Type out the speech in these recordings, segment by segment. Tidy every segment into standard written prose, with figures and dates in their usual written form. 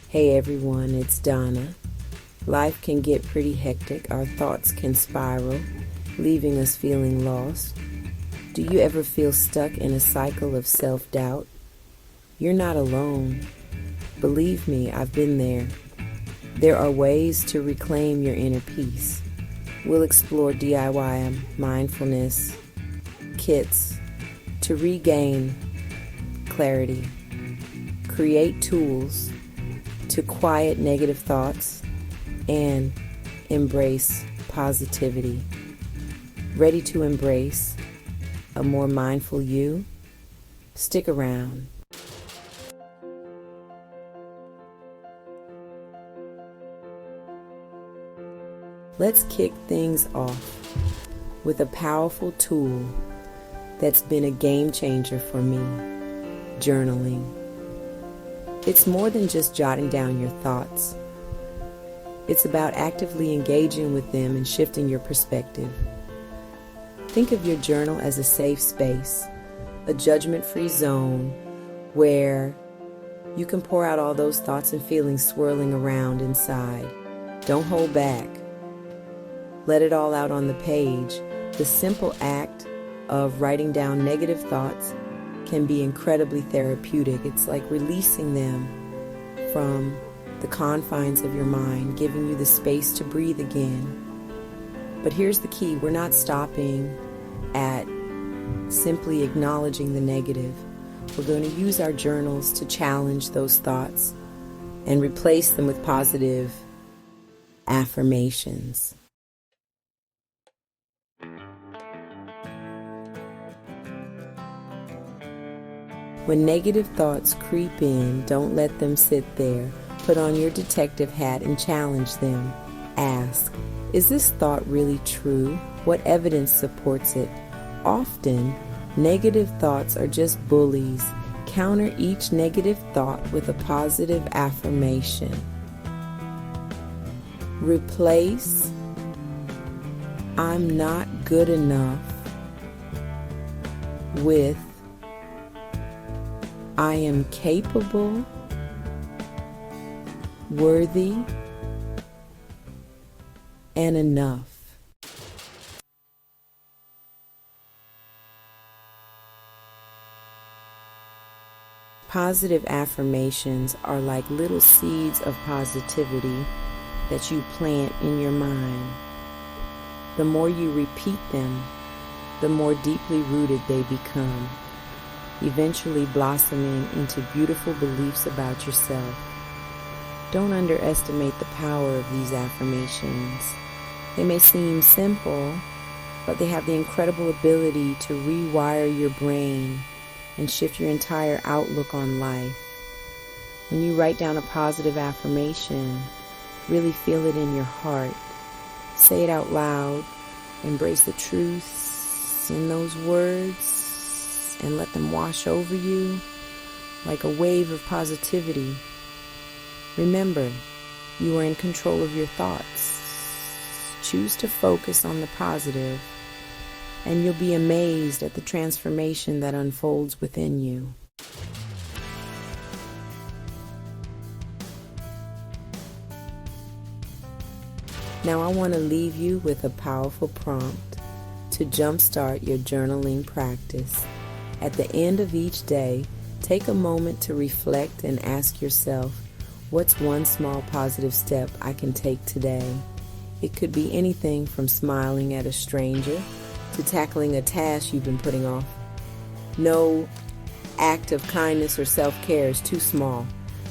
Hey everyone, it's Donna. Life can get pretty hectic. Our thoughts can spiral, leaving us feeling lost. Do you ever feel stuck in a cycle of self-doubt? You're not alone. Believe me, I've been there. There are ways to reclaim your inner peace. We'll explore DIY mindfulness kits to regain clarity, create tools to quiet negative thoughts, and embrace positivity. Ready to embrace a more mindful you? Stick around. Let's kick things off with a powerful tool that's been a game changer for me: journaling. It's more than just jotting down your thoughts. It's about actively engaging with them and shifting your perspective. Think of your journal as a safe space, a judgment-free zone where you can pour out all those thoughts and feelings swirling around inside. Don't hold back. Let it all out on the page. The simple act of writing down negative thoughts can be incredibly therapeutic. It's like releasing them from the confines of your mind, giving you the space to breathe again. But here's the key: we're not stopping at simply acknowledging the negative. We're going to use our journals to challenge those thoughts and replace them with positive affirmations. When negative thoughts creep in, don't let them sit there. Put on your detective hat and challenge them. Ask, is this thought really true? What evidence supports it? Often, negative thoughts are just bullies. Counter each negative thought with a positive affirmation. Replace "I'm not good enough" with "I am capable, worthy, and enough." Positive affirmations are like little seeds of positivity that you plant in your mind. The more you repeat them, the more deeply rooted they become, eventually blossoming into beautiful beliefs about yourself. Don't underestimate the power of these affirmations. They may seem simple, but they have the incredible ability to rewire your brain and shift your entire outlook on life. When you write down a positive affirmation, really feel it in your heart. Say it out loud. Embrace the truths in those words and let them wash over you like a wave of positivity. Remember, you are in control of your thoughts. Choose to focus on the positive, and you'll be amazed at the transformation that unfolds within you. Now I want to leave you with a powerful prompt to jumpstart your journaling practice. At the end of each day, take a moment to reflect and ask yourself, what's one small positive step I can take today? It could be anything from smiling at a stranger to tackling a task you've been putting off. No act of kindness or self-care is too small.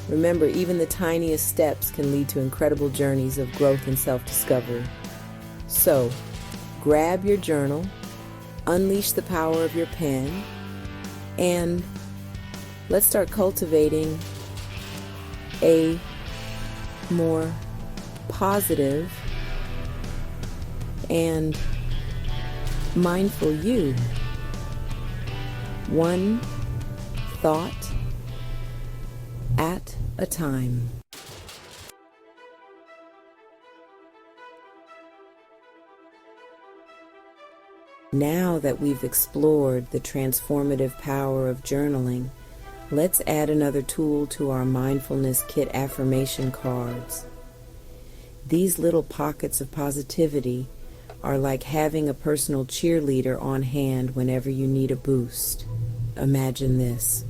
Remember, even the tiniest steps can lead to incredible journeys of growth and self-discovery. So, grab your journal, unleash the power of your pen, and let's start cultivating a more positive and mindful you. One thought at a time. Now that we've explored the transformative power of journaling, Let's add another tool to our mindfulness kit affirmation cards. These little pockets of positivity are like having a personal cheerleader on hand whenever you need a boost. Imagine this.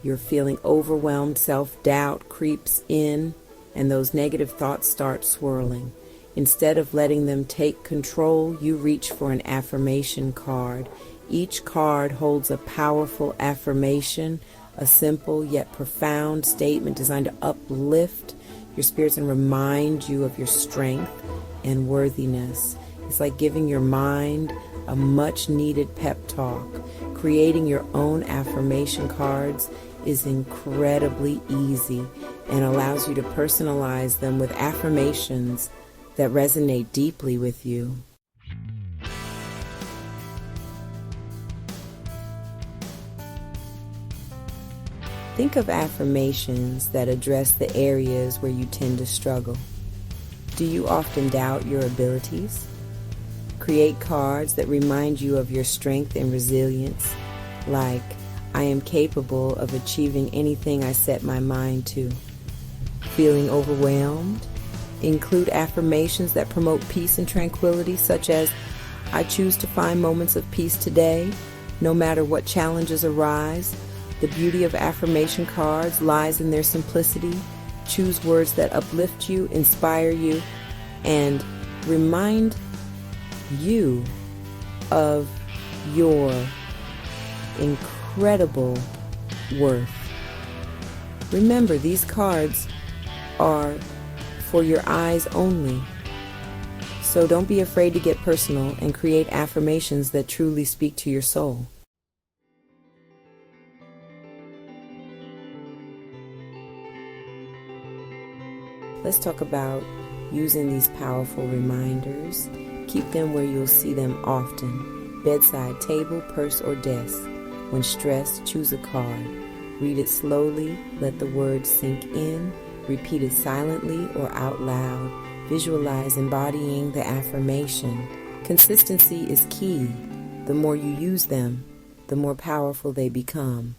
You're feeling overwhelmed, self-doubt creeps in, and those negative thoughts start swirling. Instead of letting them take control, you reach for an affirmation card. Each card holds a powerful affirmation, a simple yet profound statement designed to uplift your spirits and remind you of your strength and worthiness. It's like giving your mind a much-needed pep talk. Creating your own affirmation cards is incredibly easy and allows you to personalize them with affirmations that resonate deeply with you. Think of affirmations that address the areas where you tend to struggle. Do you often doubt your abilities? Create cards that remind you of your strength and resilience, like, I am capable of achieving anything I set my mind to. Feeling overwhelmed? Include affirmations that promote peace and tranquility, such as, I choose to find moments of peace today, no matter what challenges arise. The beauty of affirmation cards lies in their simplicity. Choose words that uplift you, inspire you, and remind you of your incredible worth. Remember, these cards are for your eyes only. So don't be afraid to get personal and create affirmations that truly speak to your soul. Let's talk about using these powerful reminders. Keep them where you'll see them often. Bedside table, purse, or desk. When stressed, choose a card. Read it slowly, let the words sink in, repeat it silently or out loud. Visualize embodying the affirmation. Consistency is key. The more you use them, the more powerful they become.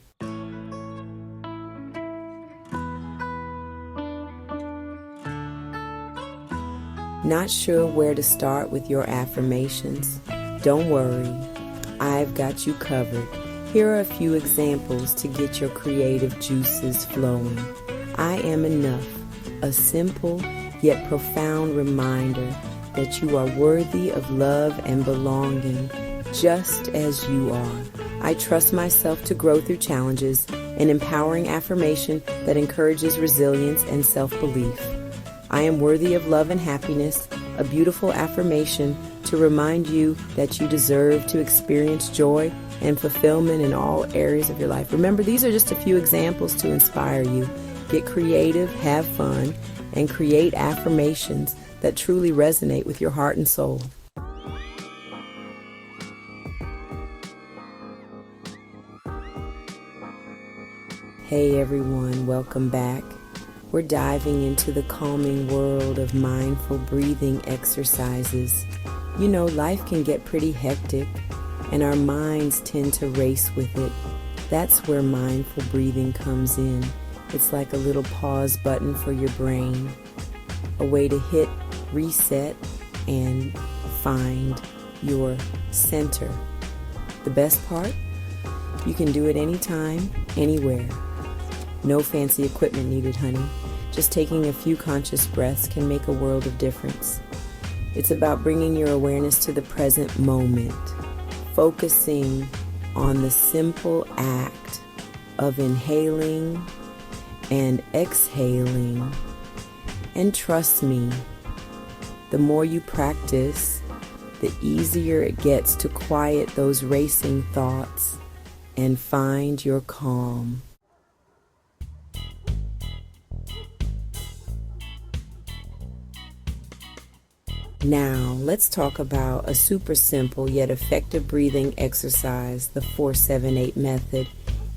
Not sure where to start with your affirmations? Don't worry, I've got you covered. Here are a few examples to get your creative juices flowing. I am enough, a simple yet profound reminder that you are worthy of love and belonging just as you are. I trust myself to grow through challenges, an empowering affirmation that encourages resilience and self-belief. I am worthy of love and happiness, a beautiful affirmation to remind you that you deserve to experience joy and fulfillment in all areas of your life. Remember, these are just a few examples to inspire you. Get creative, have fun, and create affirmations that truly resonate with your heart and soul. Hey everyone, welcome back. We're diving into the calming world of mindful breathing exercises. You know, life can get pretty hectic, and our minds tend to race with it. That's where mindful breathing comes in. It's like a little pause button for your brain, a way to hit reset and find your center. The best part? You can do it anytime, anywhere. No fancy equipment needed, honey. Just taking a few conscious breaths can make a world of difference. It's about bringing your awareness to the present moment, focusing on the simple act of inhaling and exhaling. And trust me, the more you practice, the easier it gets to quiet those racing thoughts and find your calm. Now, let's talk about a super simple yet effective breathing exercise, the 4-7-8 method.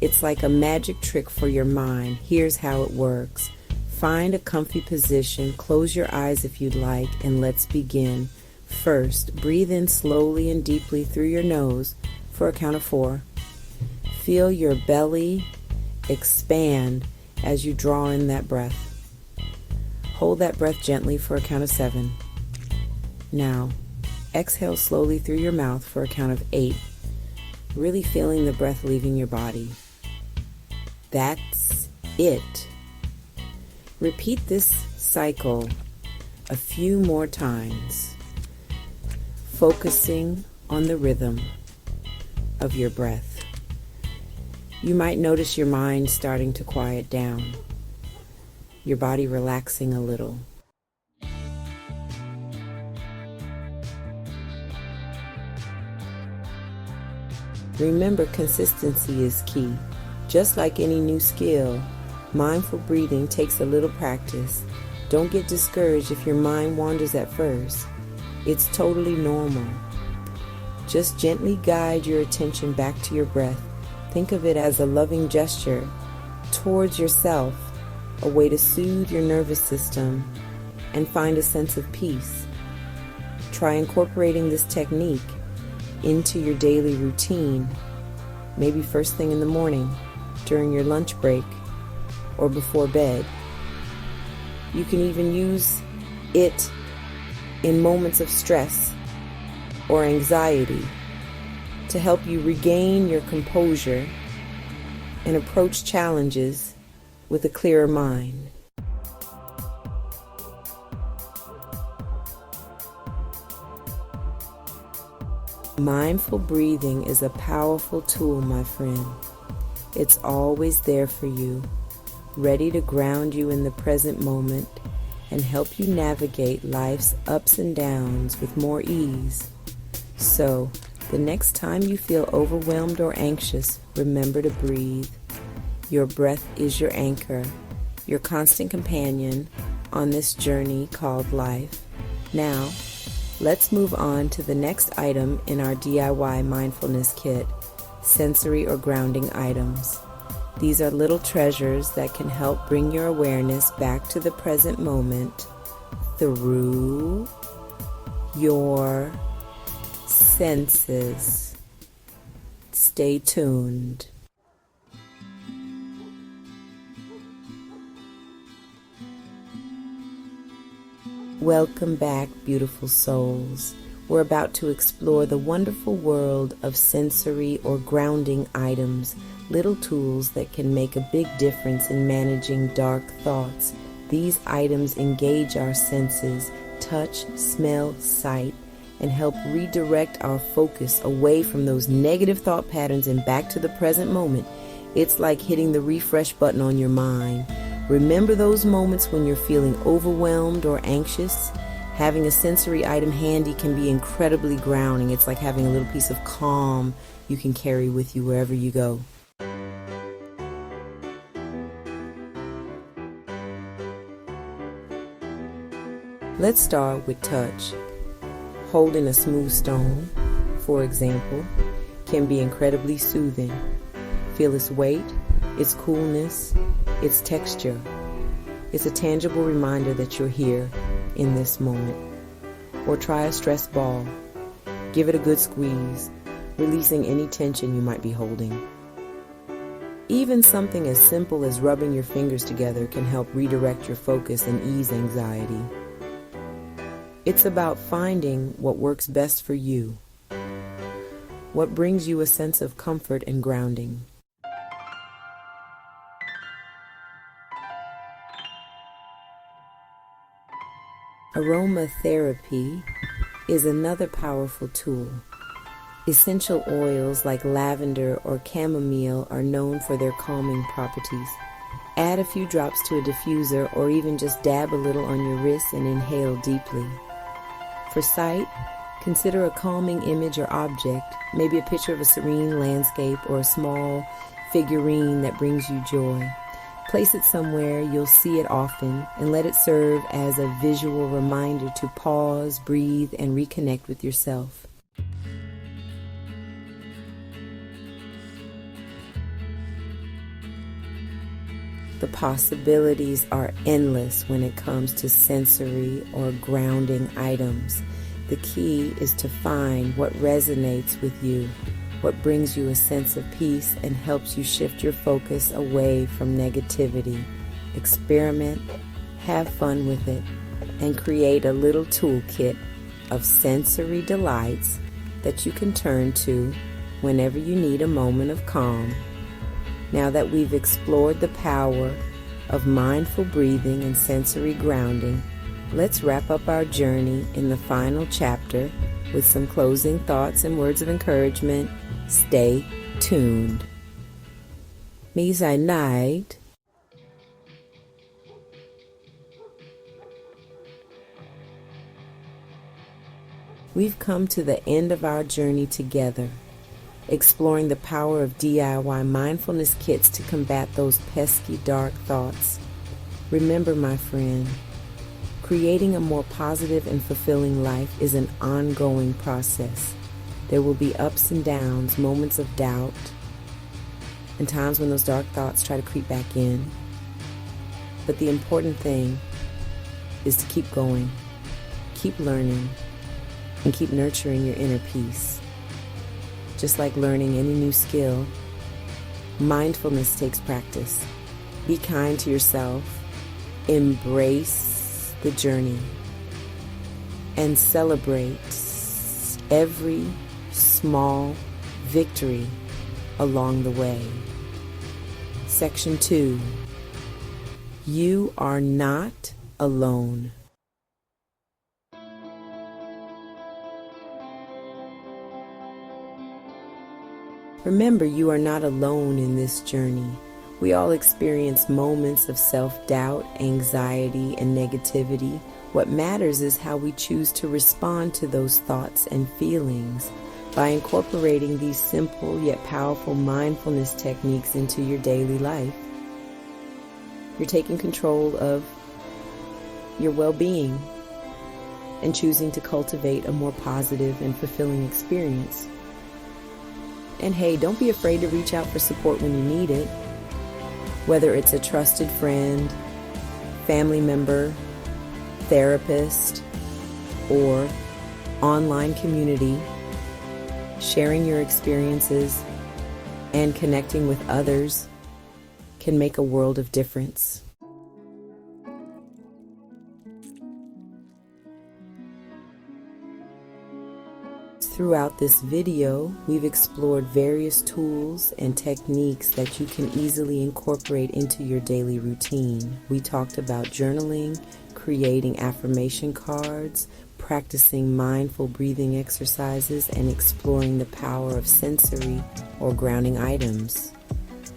It's like a magic trick for your mind. Here's how it works. Find a comfy position, close your eyes if you'd like, and let's begin. First, breathe in slowly and deeply through your nose for a count of 4. Feel your belly expand as you draw in that breath. Hold that breath gently for a count of 7. Now, exhale slowly through your mouth for a count of 8, really feeling the breath leaving your body. That's it. Repeat this cycle a few more times, focusing on the rhythm of your breath. You might notice your mind starting to quiet down, your body relaxing a little. Remember, consistency is key. Just like any new skill, mindful breathing takes a little practice. Don't get discouraged if your mind wanders at first. It's totally normal. Just gently guide your attention back to your breath. Think of it as a loving gesture towards yourself, a way to soothe your nervous system and find a sense of peace. Try incorporating this technique into your daily routine, maybe first thing in the morning, during your lunch break, or before bed. You can even use it in moments of stress or anxiety to help you regain your composure and approach challenges with a clearer mind. Mindful breathing is a powerful tool, my friend. It's always there for you, ready to ground you in the present moment and help you navigate life's ups and downs with more ease. So, the next time you feel overwhelmed or anxious, remember to breathe. Your breath is your anchor, your constant companion on this journey called life. Now, let's move on to the next item in our DIY mindfulness kit, sensory or grounding items. These are little treasures that can help bring your awareness back to the present moment through your senses. Stay tuned. Welcome back, beautiful souls. We're about to explore the wonderful world of sensory or grounding items, little tools that can make a big difference in managing dark thoughts. These items engage our senses, touch, smell, sight, and help redirect our focus away from those negative thought patterns and back to the present moment. It's like hitting the refresh button on your mind. Remember those moments when you're feeling overwhelmed or anxious? Having a sensory item handy can be incredibly grounding. It's like having a little piece of calm you can carry with you wherever you go. Let's start with touch. Holding a smooth stone, for example, can be incredibly soothing. Feel its weight, its coolness, its texture. It's a tangible reminder that you're here in this moment. Or try a stress ball. Give it a good squeeze, releasing any tension you might be holding. Even something as simple as rubbing your fingers together can help redirect your focus and ease anxiety. It's about finding what works best for you, what brings you a sense of comfort and grounding. Aromatherapy is another powerful tool. Essential oils like lavender or chamomile are known for their calming properties. Add a few drops to a diffuser or even just dab a little on your wrist and inhale deeply. For sight, consider a calming image or object, maybe a picture of a serene landscape or a small figurine that brings you joy. Place it somewhere you'll see it often and let it serve as a visual reminder to pause, breathe, and reconnect with yourself. The possibilities are endless when it comes to sensory or grounding items. The key is to find what resonates with you. what brings you a sense of peace and helps you shift your focus away from negativity. Experiment, have fun with it, and create a little toolkit of sensory delights that you can turn to whenever you need a moment of calm. Now that we've explored the power of mindful breathing and sensory grounding, let's wrap up our journey in the final chapter with some closing thoughts and words of encouragement. Stay tuned. Misai night. We've come to the end of our journey together, exploring the power of DIY mindfulness kits to combat those pesky dark thoughts. Remember, my friend, creating a more positive and fulfilling life is an ongoing process. There will be ups and downs, moments of doubt, and times when those dark thoughts try to creep back in. But the important thing is to keep going, keep learning, and keep nurturing your inner peace. Just like learning any new skill, mindfulness takes practice. Be kind to yourself, embrace the journey, and celebrate every small victory along the way. Section 2. You are not alone. Remember, you are not alone in this journey. We all experience moments of self-doubt, anxiety, and negativity. What matters is how we choose to respond to those thoughts and feelings. By incorporating these simple yet powerful mindfulness techniques into your daily life, you're taking control of your well-being and choosing to cultivate a more positive and fulfilling experience. And hey, don't be afraid to reach out for support when you need it. Whether it's a trusted friend, family member, therapist, or online community, sharing your experiences and connecting with others can make a world of difference. Throughout this video, we've explored various tools and techniques that you can easily incorporate into your daily routine. We talked about journaling, creating affirmation cards, practicing mindful breathing exercises, and exploring the power of sensory or grounding items.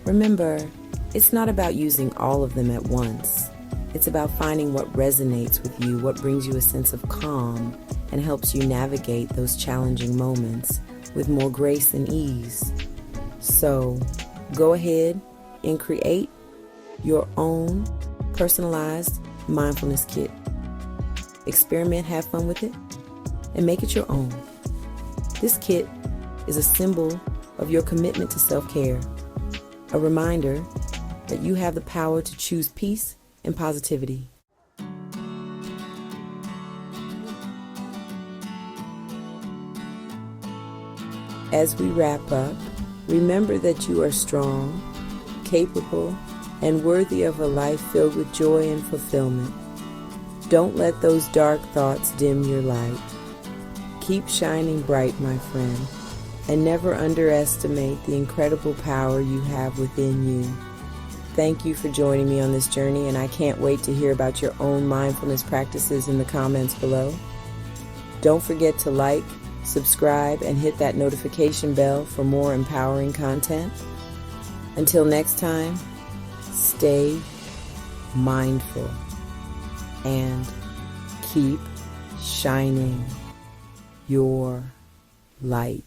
Remember, it's not about using all of them at once. It's about finding what resonates with you, what brings you a sense of calm, and helps you navigate those challenging moments with more grace and ease. So, go ahead and create your own personalized mindfulness kit. Experiment, have fun with it, and make it your own. This kit is a symbol of your commitment to self-care, a reminder that you have the power to choose peace and positivity. As we wrap up, remember that you are strong, capable, and worthy of a life filled with joy and fulfillment. Don't let those dark thoughts dim your light. Keep shining bright, my friend, and never underestimate the incredible power you have within you. Thank you for joining me on this journey, and I can't wait to hear about your own mindfulness practices in the comments below. Don't forget to like, subscribe, and hit that notification bell for more empowering content. Until next time, stay mindful and keep shining your light.